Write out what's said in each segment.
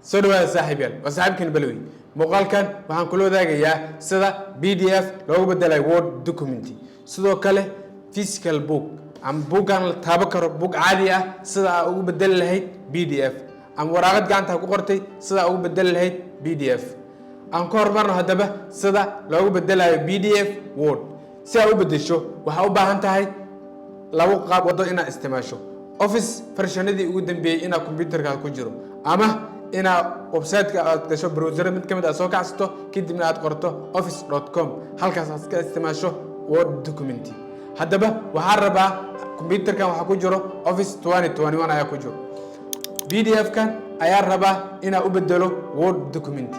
سودوا صاحبيال وصاحبكن بلوي مقال كان waxaan kula wadaagayaa sida PDF loogu bedelay Word document sidoo kale physical book am bookan la taabo karo book caadi ah sida ugu bedel lahayd PDF am waraaqad gacanta ku qortay sida ugu bedel lahayd PDF aan ka hormarno hadaba sida loogu bedelayo PDF Word si aad u bedesho waxa u baahan tahay labo qaab wado inaad isticmaasho Office versionadii ugu dambeeyay inaad computerka ku jiro ama ina website-ka aad gasho browser mid kamid ah soo kacsato kadibna aad qorto office.com halkaas aad ka isticmaasho Word document hadaba waxa rabaa computerkan waxa ku jiro Office 2021 ayaa ku jiro PDF kan ayaa rabaa ina u bedelo Word document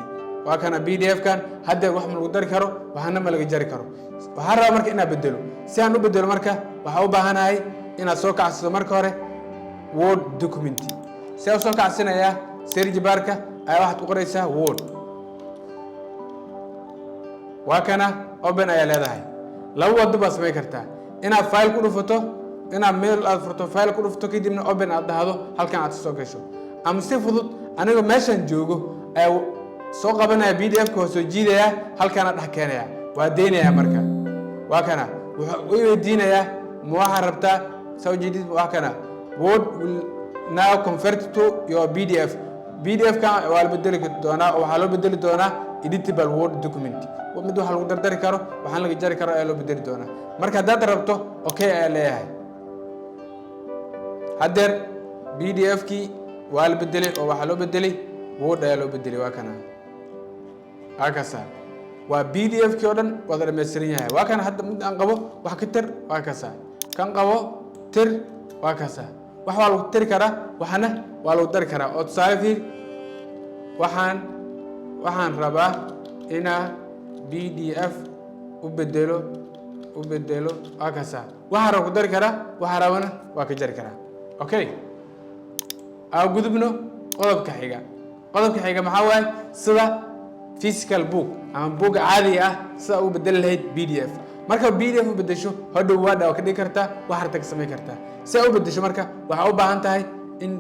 waa kana PDF kan hadda wax ma lagu dari karo waxana ma laga jari karo waxa rabaa marka ina bedelo si aan u bedelo marka waxa u baahanahay ina soo kacsato marka hore Word document si aad soo kacsanaya سيرج باركة أي واحد قريسة وورد وكنا أوبن أي هذا هاي لو وضع بس ما يكرتها إنا فايل كله فتو إنا ميل الفوتو فايل كله فتو كده من أوبن هذا هذا هل كان عتسوق شو أم استفضل أنا جو ماشين جوجو أو سوق بنا PDF كوسو جيدة هل كانت حكينا يا ودينا يا مركا وكنا ويدينا يا موحربتا سو جديد وكنا Word will now convert to your PDF كان والبدل كدونا وحلو بدل دونا editable Word document ومدو حلو دردر كارو وحنا لقي جاري كارو حلو بدل دونا مركز ده دربته أوكي عليه هدر PDF كي والبدل أو حلو بدلي Word حلو بدلي وكنا هكذا وPDF كيودن وذر مسرينها وكان حد من أنقبه وحكتر وهكذا كان قبه تر وهكذا وحوالو تر كرا وحنا والو در كرا أو تصارفي وحن ربا إنا PDF وبدلو هكذا وحرق در كرا وحروانا وكجر كرا أوكي أو جذبنا قلب كحيجة محاول صلا physical book أما book عادية صلا وبدل هيد PDF marka PDF u bedesho hadhow waada oo ka dhig kartaa wax hartag sameey kartaa si aad u bedesho marka waxa u baahan tahay in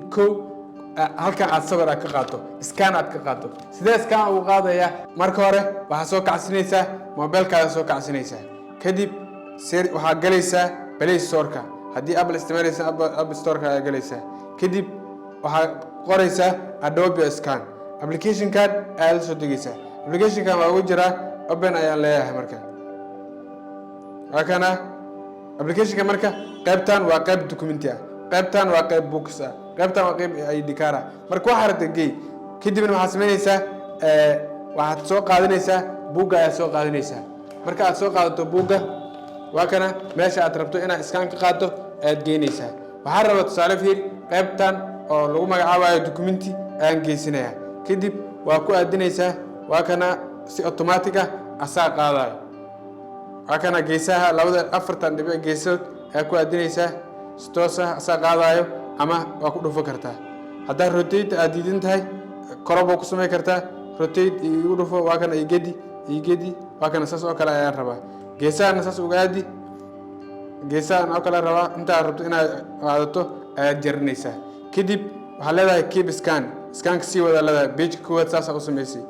halka aad sawir ka qaato scan aad ka qaato sidee scan uu qaadaya marka hore waxa soo kacsinaysaa mobilkaaga soo kacsinaysaa kadib waxa galaysaa Play Store-ka hadii Apple isticmaalaysa App Store-ka ayaa galaysaa kadib waxa qoraysaa Adobe Scan application card ayaa soo degaysaa application kan waa ugu jira open ayaa leeyahay marka وكنا application كمركا قيبتان وقيب دوكيومنتيا قيبتان وقيب بوكسا قيبتان وقيب أي ديكارا مركو حرت الجي كده من محاسمينيسا واحد سوق قادنيسا بوجا سوق قادنيسا مركا سوق قادتو بوجا وكنا ماشي أتربتو أنا إسكان كقادتو أدجينيسا وحرت صارفير قيبتان أو لو ما عاوي دوكيومنتي أنجيسينها كده وأكو أدنيسا وكنا سي أوتوماتيكا أساق قاضي وكان جيسها لو ده أفرتان دبي جيسود هكو أدينيسه ستوسه ساقاضايو أما وأكو فكرتها هذا روتيت أديدين تاي كربو كسمة كرتا روتيت يورفو وكان يجدي وكان أساس أكلا يا ربا جيسها أساس وجادي جيسها أكلا ربا أنت عرفت إن عادته جرنيسه كديب هلا كيب سكان كسي ولا لا بيج كوات ساس أقسميسي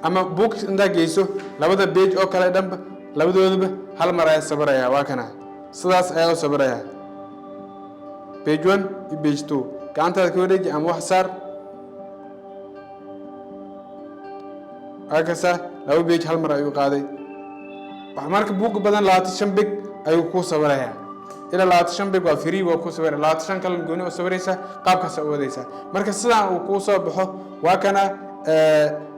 أما بوك عند جيسو لو ده بيج أكلا دم labadooduba hal mar ay sabaraya waa kana sidaas ay u sabaraya page 1 iyo page 2 gacanta ka wareegi ama wax saar agasa laba page hal mar ay u qaaday wax marka buug badan 25 big ay ku sabaraya ila 25 big waa free waa ku sabaraya 25 kala gooni oo sabaraysa qaabkaas oo wadaysa marka sidaan uu ku soo baxo waa kana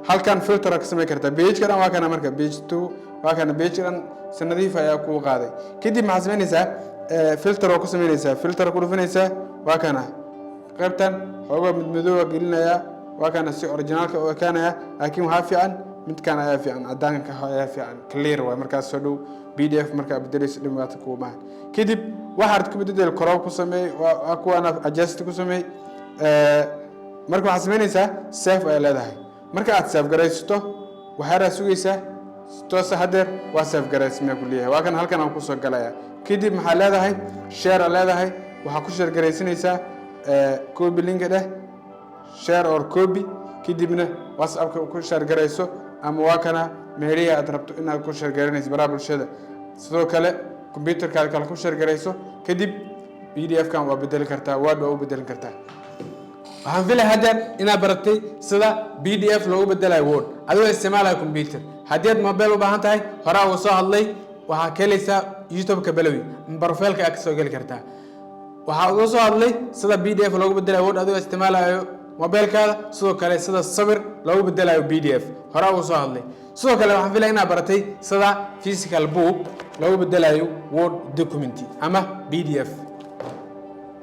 halkan filter ka sameey kartaa page kana waa kana marka page 2 وكان بيجرن سنضيفة يا كو قاضي كدي مع زمينيسا فلتر وكو سمينيسا فلتر كله فينيسا وكان قبتن هو مدمدوه قلنا يا وكان سي أوريجينال وكان يا لكن هافي عن مت كان هافي عن عدان كهافي عن كلير ومركز سودو PDF مركز بدرس لمات كو معه كدي واحد كبدي الكراو كو سمي وأكو أنا أجست كو سمي مركز حسمينيسا سيف إلى ده مركز سيف جريستو وحرا سويسا توس هدر واسف جرس ما كليه وكان هالكن أنا كوسو جلايا كدي محل هذا هاي شير هذا هاي وحكوشر جريسينيسا كوبي لينك ده شير أو كوبي كدبنا واتساب كل شهر جريسو أما واكنا مهرية أتربط إنها كل شهر جرينيس برابر الشدة سلو كله كمبيوتر كله كل شهر جريسو كدب PDF كان وبدل كرتا وورد وبدل كرتا waxaan filay hadda inaad baratay sida PDF loogu bedelayo Word adoo isticmaalaya computer haddii aad mobile u baahan tahay hore u soo hadlay waxa ka helaysaa YouTube ka balawi profile-ka aad soo gali kartaa waxa uu soo hadlay sida PDF loogu bedelayo Word adoo isticmaalayo mobile-kaada sidoo kale sida sawir loogu bedelayo PDF hore u soo hadlay sidoo kale waxaan filay inaad baratay sida physical book loogu bedelayo Word document ama PDF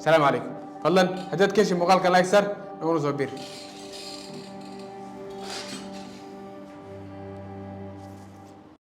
السلام عليكم فضلا هديت كيش مقالك لايك سر نقول صبير